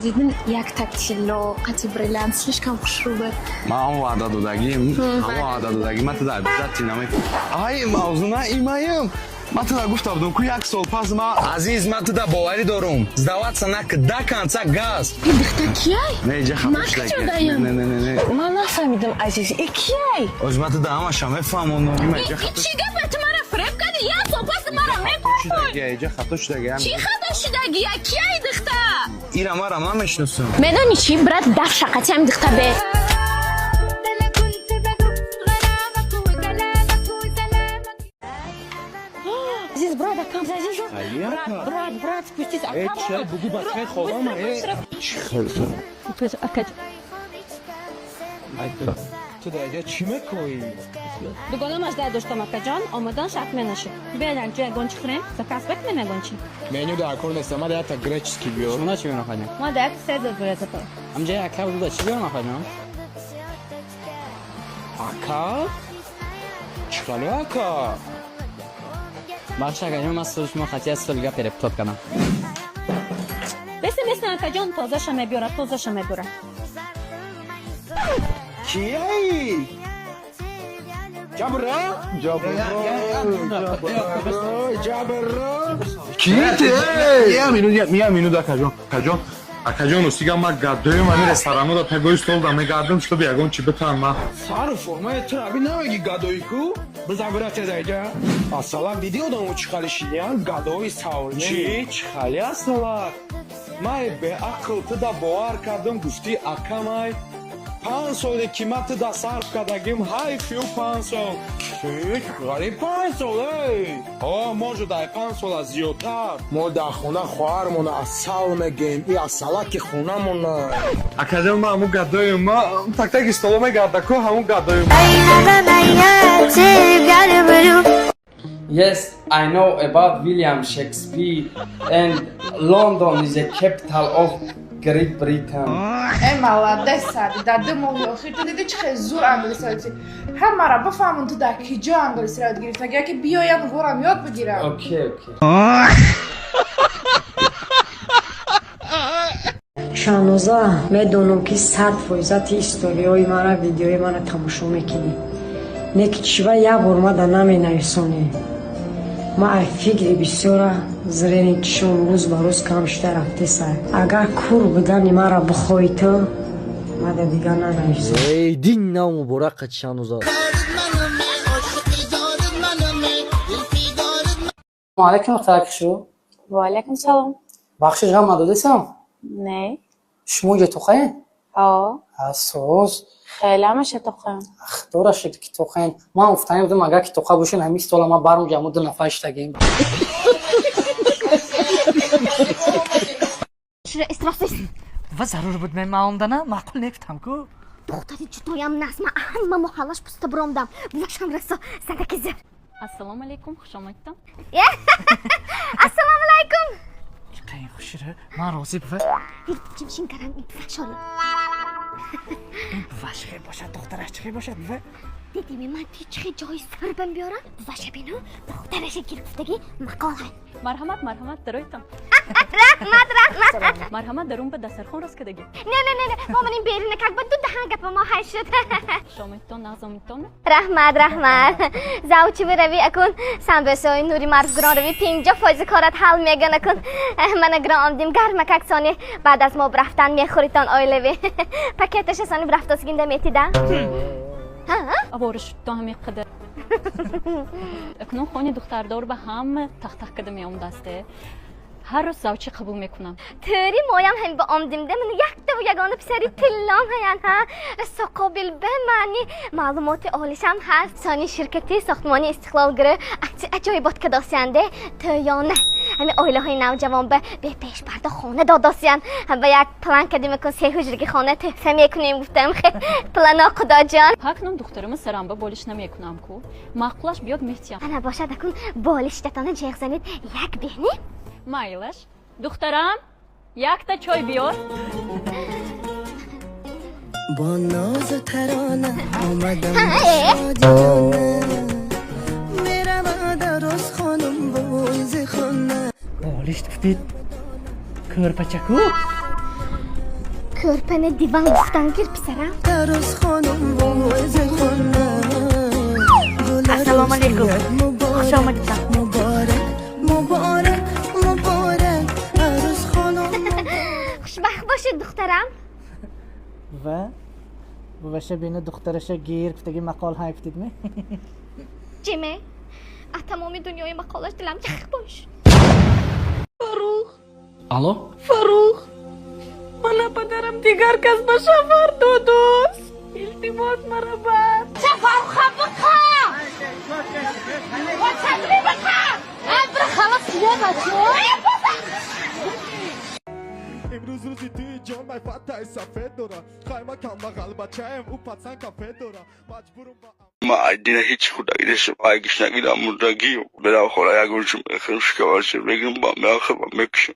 زیدن یک تکتیلو قطع بریلند слишком خوشروبه ما وعده دادگیم وعده دادگیم من تو در بیشتر تینامی ای موضوع نه ایمایم من تو در گفتم دونم که یک سال پس ما عزیز من تو در باوری دارم زداوت سنک دکانچا گاز این دختر کیای؟ نه اینجا خموش لگه نه من نفهمیدم عزیز ای کیای؟ از من تو در همه شمه فهمونم این چی گفت تو مرا فریب کردی یک سال پس مرا میپرسون اینجا خطا شدگی چی خطا شدگی کیای دختر؟ ایرا ما را من میشناسم میدونی چی برات دف شقتی هم دختر به عزیز برات کام عزیز برات پوستیز چه بگو بخیر خالام پس اکد تو در اینجا چی میکنی؟ بگونم از در داشتم اکا جان آمدان شک نشه بیادن جای گونچ خوریم زکاس بک نمیگونچی Menju da ako ne sama da ja tak grečki bio. Šuna će mi napadnja? ما در سه دو برای تو Amca ya kao da će mi napadnja? Aka? Čkali aka? Baxa ganjam mas slušmo хотя стольга перептоп kana. بسیم اکا جان تازه شمه بیاره Kijai? Jabra? Kite? Mia minuto akajon. Akajon ustiga ma gadoyim ani restoranu da pegoy stol da me gardım что biagam chi betan ma. Sarı forma etir abi ne var ki gadoyku? Biz abra tezayca. Asalan videodan o çıkarışı ya gadoy savun. Çi çıkali asalan. May be akıltı da boğar kadın gufti akamay. Pansol kimatı da sarf kadagim hay fiu pansol. Фик, гариб пансол, эй! О, може дай пансола зиётар. Мо дар хона хоҳармона асал мегем, и асалаки хонамона. Академ ма ҳамун гадоим, ма так-таки столо мегардаку ҳамун гадоим. Yes, I know about William Shakespeare and London is the capital of Great Britain. молодець داده موضوعی تو دیدی چه زور انگلیسی هستی همه را بفهمون تو در کجا انگلیسی را یاد گرفتی اگر که بیایم گورم یاد بگیرم Okay. شانوزا میدونم که 100 فیصد استوریای مرا ویدیوی مرا تماشا میکنی نیکی چیوا یا برمادا نمی نویسونی ما فکری بسیار زرین چشم روز با روز کمشتر رفته سر اگر کور بودن مرا بخوای تو ما دیگر ننویسم ای دین نام مبارک شانوزا Aleyküm takışu. وعلیکم سلام Bakşı jam adodesam. نه Şmu je toxayn? آه Asos. خیلی همشه تو خواهم Dora şekli ki toxayn. Ma uftaym dedim aga ki toxa boşun hem istola ma barım jamud nafaş tagim. چرا استرسیس؟ و ضرور بود من معامدانه معقول نفتم کو دختری چطوریم نسمه همه محلش پست برامدم باشم رسا صدق زر السلام علیکم خوش آمدید السلام علیکم چقدر خوشیره من راضی بفه چمشین کردم این فشاری این بفش خیلی باشد دخترش چقدر باشد بفه دیدی من چه جای سر بم بیارم بفشه بینو دخترش گرفتگی مقاله مرحمت درایتم رحمت مرحمت درون به دسترخوان راست کدگی نه مامان این بیرینه که با دو دهن گپ ما های شد شامتون نازمتون رحمت زاوچی بروی اکن سم بسوی نوری مرد گران روی 50% کارت حل میگن اکن من گران آمدیم گرم ککسانی بعد از ما برفتن میخوریتان آیلوی پاکتش سانی برفتاس گینده میتیده آبورش تو همی قدر اکنون خونی دختردار به هم تخت کده میام دسته هر روز زوجی قبول میکنم تری مایم هم با آمدیم ده من یک دو یگانه پسری تلام هیان ها رسا قابل به معنی معلومات عالیشم هست سانی شرکتی ساختمانی استقلال گره عجایبات که داستینده تو یا نه همین آیله های نوجوان به پیش پرده خانه داداسین و یک پلان کدیم کن 3 حجرگی خانه تحسن میکنیم گفتم خیلی پلان خدا جان هکنون دخترم سرم بالش نمیکنم کو معقولش بیاد میتیم انا باشد اکن بالش دتانه جیغ زنید یک بینی مایلش دخترم یک تا چای بیار با ناز و ترانه آمدم شادیانه میرم در از خانم بویز خانه بالش تفتید کار پچکو ko'rpani divan ustidan gir pisaram. عروس خانم موعظ خوندن Assalomu alaykum. Xush omadinglar. مبارک مبارک مبارک عروس خانم Xushbaxt bo'shing duxtaram. Va buvasha beni doktorasha gir kutagi maqol hayfdidmi? Jime, tamomiy dunyoga maqolash dilam chiq bo'sh. Alo? Farruh, mana padaram digar kasba safar do'do's. Iltimos marabat. Safar xabaqa. Va taslimaqa. Abra xalas yemachu. امروز روزی توی جان مای فتای سفید داره خیمه کم بغل بچه‌ام او پسن کافه داره مجبورم با ما عدینا هیچ خدایی داشته بایگش نگیدم مردگی برم خورای اگرشم اخیرش که باشم بگیم با میاخه با مکشم